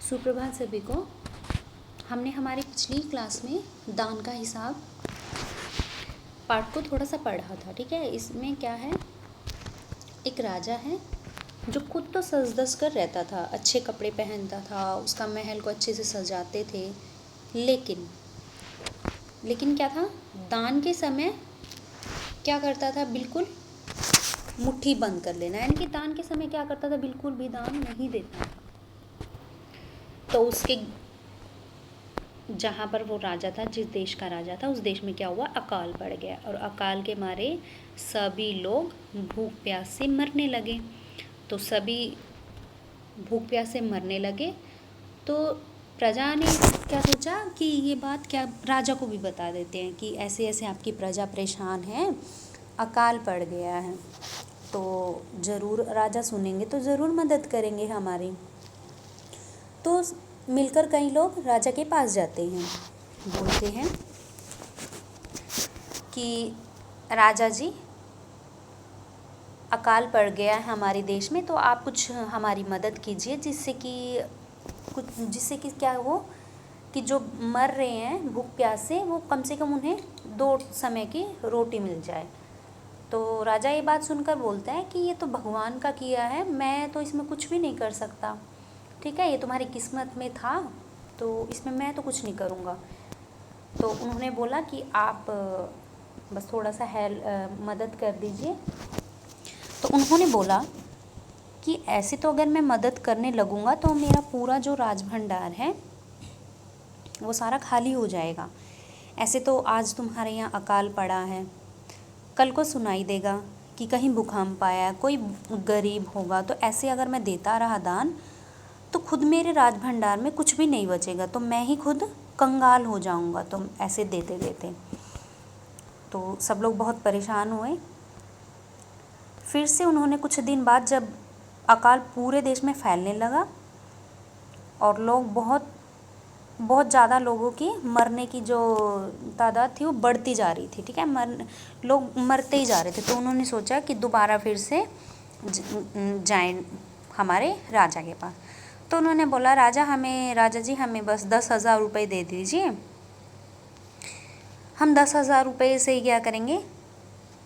सुप्रभात सभी को। हमने हमारी पिछली क्लास में दान का हिसाब पार्ट को थोड़ा सा पढ़ा था। ठीक है, इसमें क्या है, एक राजा है जो खुद तो सज धज कर रहता था, अच्छे कपड़े पहनता था, उसका महल को अच्छे से सजाते थे, लेकिन क्या था, दान के समय क्या करता था, बिल्कुल मुट्ठी बंद कर लेना, यानी कि दान के समय क्या करता था, बिल्कुल भी दान नहीं देता था। तो उसके जहाँ पर वो राजा था, जिस देश का राजा था, उस देश में क्या हुआ, अकाल पड़ गया और अकाल के मारे सभी लोग भूख प्यास से मरने लगे। तो सभी भूख प्यास से मरने लगे तो प्रजा ने क्या सोचा कि ये बात क्या राजा को भी बता देते हैं कि ऐसे ऐसे आपकी प्रजा परेशान है, अकाल पड़ गया है, तो ज़रूर राजा सुनेंगे तो ज़रूर मदद करेंगे हमारी। तो मिलकर कई लोग राजा के पास जाते हैं, बोलते हैं कि राजा जी, अकाल पड़ गया है हमारे देश में, तो आप कुछ हमारी मदद कीजिए जिससे कि क्या हो कि जो मर रहे हैं भूख प्यास से, वो कम से कम उन्हें 2 समय की रोटी मिल जाए। तो राजा ये बात सुनकर बोलता है कि ये तो भगवान का किया है, मैं तो इसमें कुछ भी नहीं कर सकता। ठीक है, ये तुम्हारी किस्मत में था, तो इसमें मैं तो कुछ नहीं करूँगा। तो उन्होंने बोला कि आप बस थोड़ा सा मदद कर दीजिए। तो उन्होंने बोला कि ऐसे तो अगर मैं मदद करने लगूँगा तो मेरा पूरा जो राजभंडार है वो सारा खाली हो जाएगा। ऐसे तो आज तुम्हारे यहाँ अकाल पड़ा है, कल को सुनाई देगा कि कहीं भूकंप आया, कोई गरीब होगा, तो ऐसे अगर मैं देता रहा दान तो खुद मेरे राजभंडार में कुछ भी नहीं बचेगा, तो मैं ही खुद कंगाल हो जाऊंगा। तो ऐसे देते देते तो सब लोग बहुत परेशान हुए। फिर से उन्होंने कुछ दिन बाद, जब अकाल पूरे देश में फैलने लगा और लोग बहुत बहुत ज़्यादा लोगों की मरने की जो तादाद थी वो बढ़ती जा रही थी। ठीक है, लोग मरते ही जा रहे थे। तो उन्होंने सोचा कि दोबारा फिर से जाएं हमारे राजा के पास। तो उन्होंने बोला, राजा जी हमें बस 10,000 रुपये दे दीजिए, हम 10,000 रुपये से क्या करेंगे,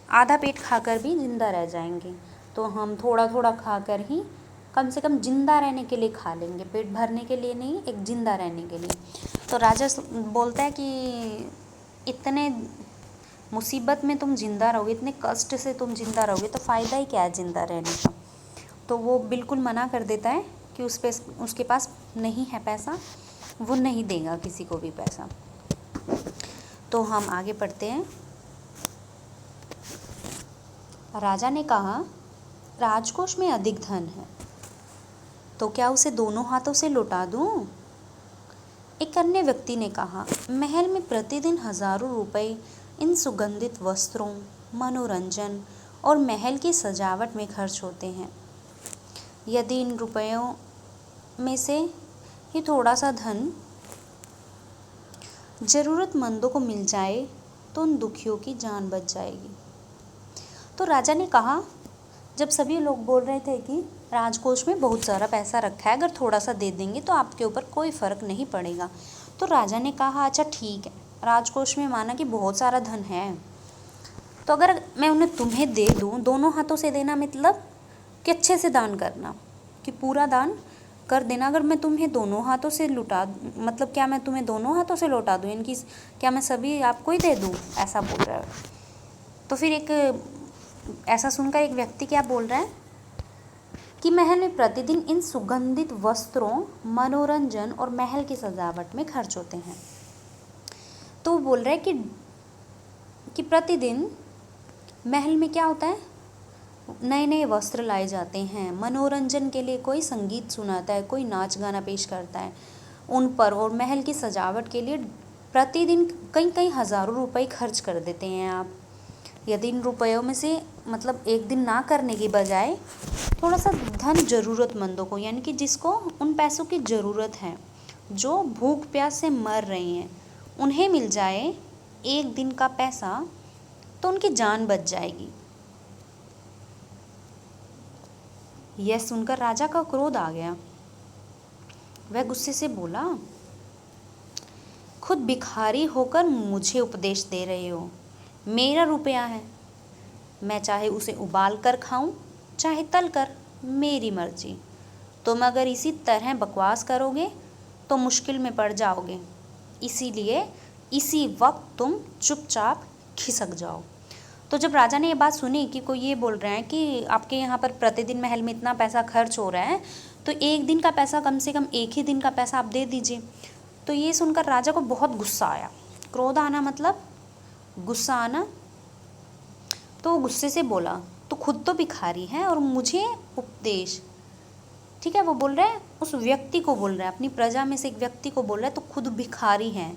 आधा पेट खाकर भी ज़िंदा रह जाएंगे। तो हम थोड़ा थोड़ा खाकर ही कम से कम ज़िंदा रहने के लिए खा लेंगे, पेट भरने के लिए नहीं, एक ज़िंदा रहने के लिए। तो राजा बोलता है कि इतने मुसीबत में तुम ज़िंदा रहोगे, इतने कष्ट से तुम ज़िंदा रहोगे, तो फ़ायदा ही क्या है ज़िंदा रहने का। तो वो बिल्कुल मना कर देता है कि उसके पास नहीं है पैसा, वो नहीं देगा किसी को भी पैसा। तो हम आगे पढ़ते हैं। राजा ने कहा, राजकोष में अधिक धन है, तो क्या उसे दोनों हाथों से लौटा दूं? एक अन्य व्यक्ति ने कहा, महल में प्रतिदिन हजारों रुपए इन सुगंधित वस्त्रों, मनोरंजन और महल की सजावट में खर्च होते हैं। यदि इन रुपयों में से ही थोड़ा सा धन ज़रूरतमंदों को मिल जाए तो उन दुखियों की जान बच जाएगी। तो राजा ने कहा, जब सभी लोग बोल रहे थे कि राजकोष में बहुत सारा पैसा रखा है, अगर थोड़ा सा दे देंगे तो आपके ऊपर कोई फ़र्क नहीं पड़ेगा। तो राजा ने कहा, अच्छा ठीक है, राजकोष में माना कि बहुत सारा धन है, तो अगर मैं उन्हें तुम्हें दे दूँ, दोनों हाथों से देना मतलब कि अच्छे से दान करना, कि पूरा दान कर देना। अगर मैं तुम्हें दोनों हाथों से मतलब क्या मैं तुम्हें दोनों हाथों से लौटा दूँ, इनकी क्या मैं सभी आपको ही दे दूँ, ऐसा बोल रहा है। तो फिर ऐसा सुनकर एक व्यक्ति क्या बोल रहा है कि महल में प्रतिदिन इन सुगंधित वस्त्रों, मनोरंजन और महल की सजावट में खर्च होते हैं। तो वो बोल रहा है कि प्रतिदिन महल में क्या होता है, नए नए वस्त्र लाए जाते हैं, मनोरंजन के लिए कोई संगीत सुनाता है, कोई नाच गाना पेश करता है उन पर, और महल की सजावट के लिए प्रतिदिन कई कई हज़ारों रुपए खर्च कर देते हैं आप। यदि इन रुपयों में से मतलब एक दिन ना करने की बजाय थोड़ा सा धन ज़रूरतमंदों को, यानी कि जिसको उन पैसों की ज़रूरत है, जो भूख प्यास से मर रहे हैं, उन्हें मिल जाए एक दिन का पैसा, तो उनकी जान बच जाएगी। यह सुनकर राजा का क्रोध आ गया। वह गुस्से से बोला, खुद भिखारी होकर मुझे उपदेश दे रहे हो। मेरा रुपया है, मैं चाहे उसे उबाल कर खाऊं चाहे तल कर, मेरी मर्जी। तुम अगर इसी तरह बकवास करोगे तो मुश्किल में पड़ जाओगे, इसीलिए इसी वक्त तुम चुपचाप खिसक जाओ। तो जब राजा ने ये बात सुनी कि कोई ये बोल रहा है कि आपके यहाँ पर प्रतिदिन महल में इतना पैसा खर्च हो रहा है, तो एक दिन का पैसा, कम से कम एक ही दिन का पैसा आप दे दीजिए। तो ये सुनकर राजा को बहुत गुस्सा आया। क्रोध आना मतलब गुस्सा आना। तो वो गुस्से से बोला, तो खुद तो भिखारी है और मुझे उपदेश, ठीक है, वो बोल रहा है, उस व्यक्ति को बोल रहा है, अपनी प्रजा में से एक व्यक्ति को बोल रहा है, तो खुद भिखारी है,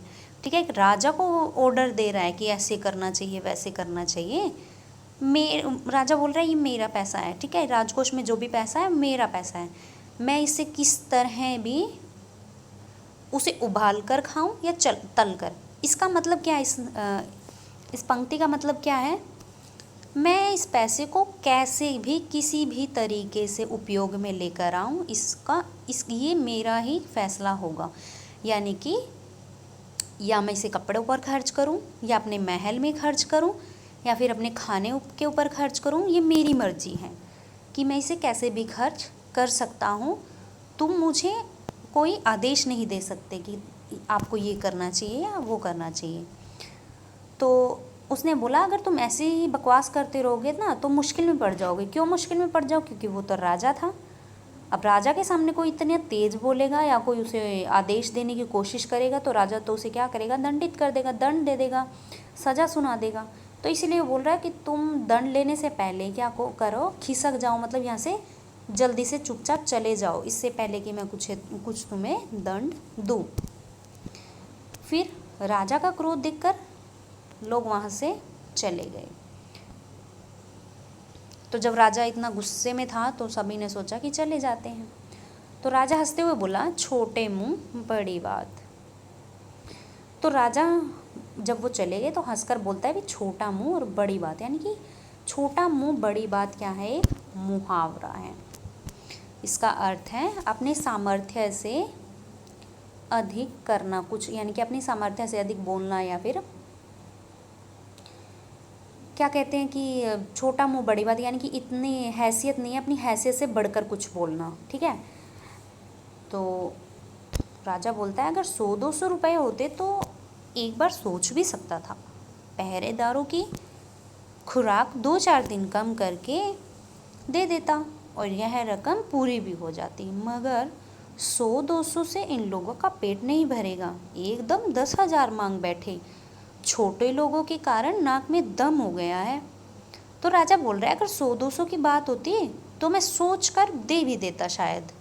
ठीक है, एक राजा को ऑर्डर दे रहा है कि ऐसे करना चाहिए वैसे करना चाहिए। राजा बोल रहा है ये मेरा पैसा है, ठीक है, राजकोष में जो भी पैसा है मेरा पैसा है, मैं इसे किस तरह भी उसे उबाल कर खाऊं या तल कर। इसका मतलब क्या है, इस पंक्ति का मतलब क्या है, मैं इस पैसे को कैसे भी किसी भी तरीके से उपयोग में लेकर आऊँ, ये मेरा ही फैसला होगा। यानी कि या मैं इसे कपड़ों पर खर्च करूँ, या अपने महल में खर्च करूँ, या फिर अपने खाने के ऊपर खर्च करूँ, ये मेरी मर्जी है कि मैं इसे कैसे भी खर्च कर सकता हूँ। तुम मुझे कोई आदेश नहीं दे सकते कि आपको ये करना चाहिए या वो करना चाहिए। तो उसने बोला, अगर तुम ऐसे ही बकवास करते रहोगे ना तो मुश्किल में पड़ जाओगे। क्यों मुश्किल में पड़ जाओ? क्योंकि वो तो राजा था। अब राजा के सामने कोई इतने तेज़ बोलेगा या कोई उसे आदेश देने की कोशिश करेगा तो राजा तो उसे क्या करेगा, दंडित कर देगा, दंड दे देगा, सज़ा सुना देगा। तो इसीलिए वो बोल रहा है कि तुम दंड लेने से पहले क्या करो, खिसक जाओ, मतलब यहाँ से जल्दी से चुपचाप चले जाओ, इससे पहले कि मैं कुछ तुम्हें दंड दूँ। फिर राजा का क्रोध देखकर लोग वहाँ से चले गए। तो जब राजा इतना गुस्से में था तो सभी ने सोचा कि चले जाते हैं। तो राजा हंसते हुए बोला, छोटे मुंह बड़ी बात। तो राजा जब वो चले गए तो हंसकर बोलता है भी छोटा मुंह और बड़ी बात, यानी कि छोटा मुंह बड़ी बात क्या है, एक मुहावरा है। इसका अर्थ है अपने सामर्थ्य से अधिक करना कुछ, यानी कि अपनी सामर्थ्य से अधिक बोलना, या फिर क्या कहते हैं कि छोटा मुंह बड़ी बात, यानी कि इतनी हैसियत नहीं है, अपनी हैसियत से बढ़कर कुछ बोलना, ठीक है। तो राजा बोलता है, अगर 100-200 रुपये होते तो एक बार सोच भी सकता था, पहरेदारों की खुराक 2-4 दिन कम करके दे देता और यह रकम पूरी भी हो जाती, मगर 100-200 से इन लोगों का पेट नहीं भरेगा, एकदम 10,000 मांग बैठे। छोटे लोगों के कारण नाक में दम हो गया है। तो राजा बोल रहा है, अगर 100-200 की बात होती तो मैं सोच कर दे भी देता शायद।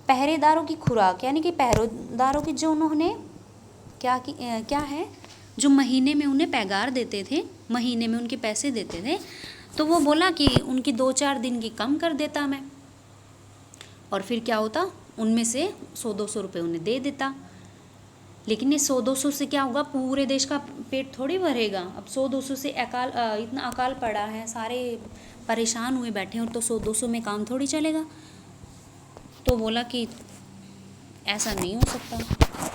पहरेदारों की खुराक, यानी कि पहरेदारों की जो उन्होंने क्या है, जो महीने में उन्हें पैगार देते थे, महीने में उनके पैसे देते थे, तो वो बोला कि उनकी 2-4 दिन की कम कर देता मैं, और फिर क्या होता, उनमें से 100-200 रुपये उन्हें दे देता। लेकिन ये 100-200 से क्या होगा, पूरे देश का पेट थोड़ी भरेगा। अब 100-200 से इतना अकाल पड़ा है, सारे परेशान हुए बैठे हैं, और तो 100-200 में काम थोड़ी चलेगा। तो बोला कि ऐसा नहीं हो सकता।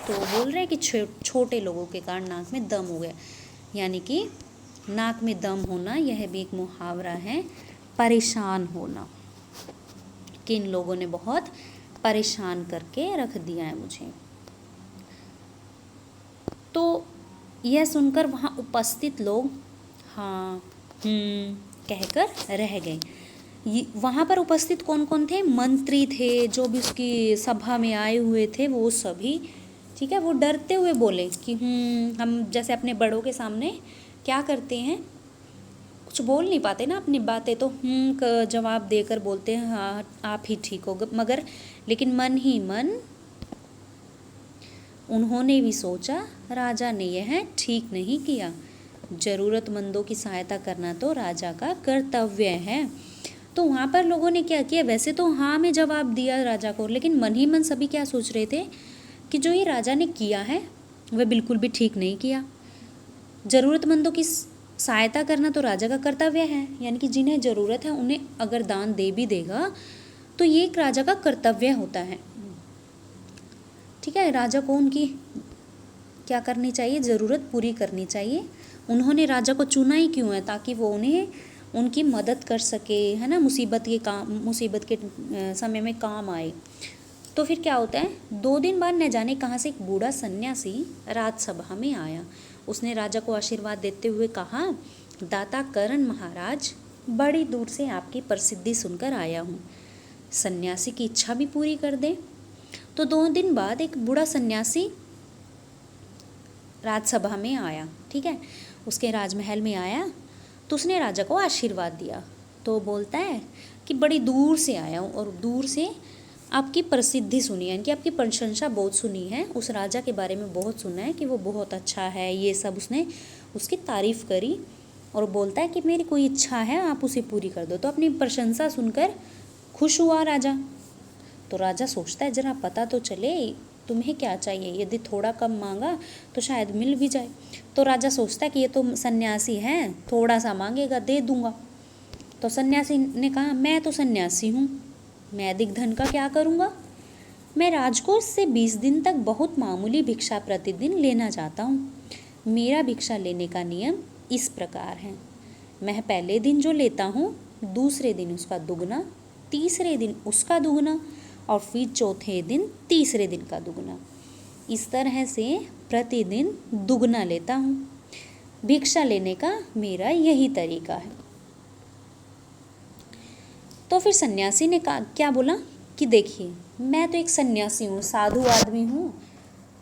तो बोल रहे हैं कि छोटे लोगों के कारण नाक में दम हो गया, यानी कि नाक में दम होना यह भी एक मुहावरा है, परेशान होना, कि इन लोगों ने बहुत परेशान करके रख दिया है मुझे। तो यह सुनकर वहाँ उपस्थित लोग हाँ कहकर रह गए। वहाँ पर उपस्थित कौन कौन थे? मंत्री थे, जो भी उसकी सभा में आए हुए थे वो सभी, ठीक है। वो डरते हुए बोले कि हम जैसे अपने बड़ों के सामने क्या करते हैं, कुछ बोल नहीं पाते ना अपनी बातें, तो का जवाब देकर बोलते हैं हाँ आप ही ठीक हो, मगर लेकिन मन ही मन उन्होंने भी सोचा राजा ने यह ठीक नहीं किया, ज़रूरतमंदों की सहायता करना तो राजा का कर्तव्य है। तो वहाँ पर लोगों ने क्या किया, वैसे तो हाँ में जवाब दिया राजा को, लेकिन मन ही मन सभी क्या सोच रहे थे कि जो ये राजा ने किया है वह बिल्कुल भी ठीक नहीं किया। ज़रूरतमंदों की सहायता करना तो राजा का कर्तव्य है, यानी कि जिन्हें ज़रूरत है उन्हें अगर दान दे भी देगा तो ये एक राजा का कर्तव्य होता है। ठीक है, राजा को उनकी क्या करनी चाहिए, ज़रूरत पूरी करनी चाहिए। उन्होंने राजा को चुना ही क्यों है, ताकि वो उन्हें उनकी मदद कर सके, है ना, मुसीबत के समय में काम आए। तो फिर क्या होता है, 2 दिन बाद न जाने कहाँ से एक बूढ़ा सन्यासी राजसभा में आया। उसने राजा को आशीर्वाद देते हुए कहा, दाता करण महाराज, बड़ी दूर से आपकी प्रसिद्धि सुनकर आया हूँ, सन्यासी की इच्छा भी पूरी कर दे। तो 2 दिन बाद एक बूढ़ा सन्यासी राजसभा में आया, ठीक है, उसके राजमहल में आया। तो उसने राजा को आशीर्वाद दिया। तो बोलता है कि बड़ी दूर से आया हूँ और दूर से आपकी प्रसिद्धि सुनी है, यानी कि आपकी प्रशंसा बहुत सुनी है, उस राजा के बारे में बहुत सुना है कि वो बहुत अच्छा है, ये सब उसने उसकी तारीफ़ करी। और बोलता है कि मेरी कोई इच्छा है, आप उसे पूरी कर दो। तो अपनी प्रशंसा सुनकर खुश हुआ राजा। तो राजा सोचता है, जरा पता तो चले तुम्हें क्या चाहिए, यदि थोड़ा कम मांगा तो शायद मिल भी जाए। तो राजा सोचता है कि ये तो सन्यासी है, थोड़ा सा मांगेगा, दे दूंगा। तो सन्यासी ने कहा, मैं तो सन्यासी हूँ, मैं अधिक धन का क्या करूँगा, मैं राजकोष से 20 दिन तक बहुत मामूली भिक्षा प्रतिदिन लेना चाहता हूँ। मेरा भिक्षा लेने का नियम इस प्रकार है, मैं पहले दिन जो लेता हूँ, दूसरे दिन उसका दुगना, तीसरे दिन उसका दुगना और फिर चौथे दिन तीसरे दिन का दुगना। इस तरह से प्रतिदिन दुगना लेता हूँ। भिक्षा लेने का मेरा यही तरीका है। तो फिर सन्यासी ने कहा, क्या बोला कि देखिए, मैं तो एक सन्यासी हूँ, साधु आदमी हूँ,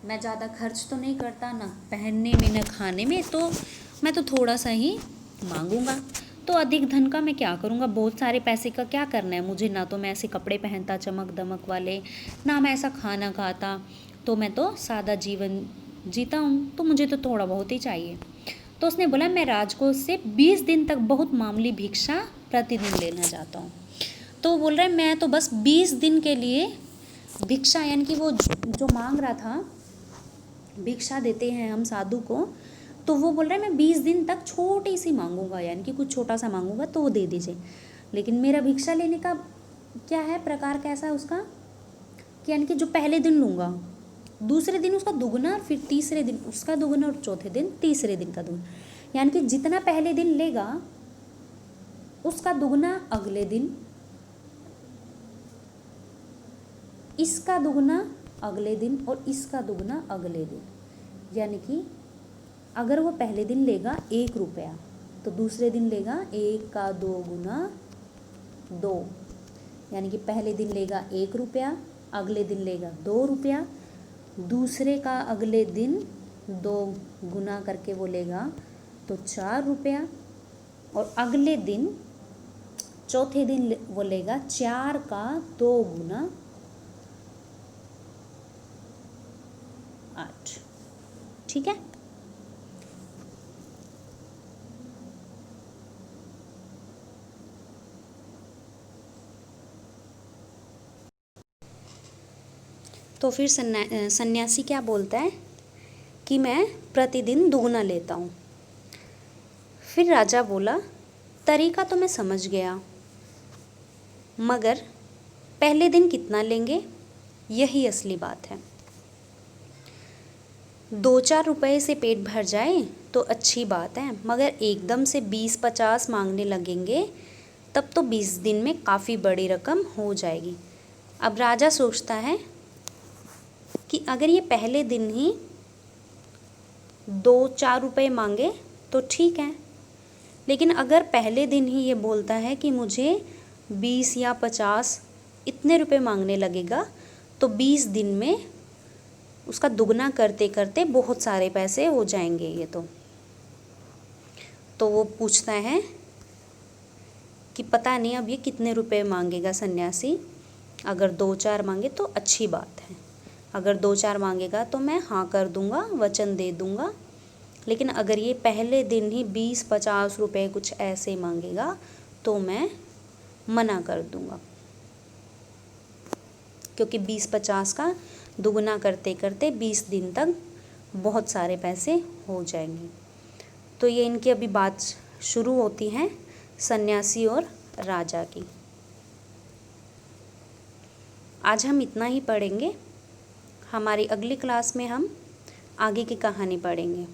मैं ज़्यादा खर्च तो नहीं करता, ना पहनने में ना खाने में, तो मैं तो थोड़ा सा ही मांगूंगा। तो अधिक धन का मैं क्या करूँगा, बहुत सारे पैसे का क्या करना है मुझे, ना तो मैं ऐसे कपड़े पहनता चमक दमक वाले, ना मैं ऐसा खाना खाता, तो मैं तो सादा जीवन जीता हूँ, तो मुझे तो थोड़ा बहुत ही चाहिए। तो उसने बोला, मैं राजकोष से 20 दिन तक बहुत मामूली भिक्षा प्रतिदिन लेना चाहता हूँ। तो बोल रहा है, मैं तो बस 20 दिन के लिए भिक्षा, यानी कि वो जो मांग रहा था, भिक्षा देते हैं हम साधु को, तो वो बोल रहा है मैं 20 दिन तक छोटी सी मांगूंगा, यानी कि कुछ छोटा सा मांगूंगा तो वो दे दीजिए। लेकिन मेरा भिक्षा लेने का क्या है, प्रकार कैसा है उसका, कि यानी कि जो पहले दिन लूँगा, दूसरे दिन उसका दुगना, फिर तीसरे दिन उसका दुगना और चौथे दिन तीसरे दिन का दुगना, यानी कि जितना पहले दिन लेगा उसका दुगना अगले दिन, इसका दुगना अगले दिन और इसका दुगना अगले दिन। यानी कि अगर वो पहले दिन लेगा 1 रुपया, तो दूसरे दिन लेगा 1 का 2 गुना 2, यानी कि पहले दिन लेगा 1 रुपया, अगले दिन लेगा 2 रुपया, दूसरे का अगले दिन 2 गुना करके वो लेगा तो 4 रुपया, और अगले दिन चौथे दिन वो लेगा 4 का 2 गुना 8। ठीक है, तो फिर सन्यासी क्या बोलता है कि मैं प्रतिदिन दुगना लेता हूँ। फिर राजा बोला, तरीका तो मैं समझ गया, मगर पहले दिन कितना लेंगे, यही असली बात है। 2-4 रुपए से पेट भर जाए तो अच्छी बात है, मगर एकदम से 20-50 मांगने लगेंगे तब तो 20 दिन में काफ़ी बड़ी रकम हो जाएगी। अब राजा सोचता है कि अगर ये पहले दिन ही 2-4 रुपए मांगे तो ठीक है, लेकिन अगर पहले दिन ही ये बोलता है कि मुझे 20 या 50 इतने रुपए मांगने लगेगा, तो 20 दिन में उसका दुगना करते करते बहुत सारे पैसे हो जाएंगे ये तो वो पूछता है कि पता नहीं अब ये कितने रुपए मांगेगा सन्यासी। अगर 2-4 मांगे तो अच्छी बात है, अगर 2-4 मांगेगा तो मैं हाँ कर दूँगा, वचन दे दूँगा, लेकिन अगर ये पहले दिन ही 20-50 रुपए कुछ ऐसे मांगेगा तो मैं मना कर दूँगा, क्योंकि 20-50 का दुगना करते करते 20 दिन तक बहुत सारे पैसे हो जाएंगे। तो ये इनकी अभी बात शुरू होती है सन्यासी और राजा की। आज हम इतना ही पढ़ेंगे। हमारी अगली क्लास में हम आगे की कहानी पढ़ेंगे।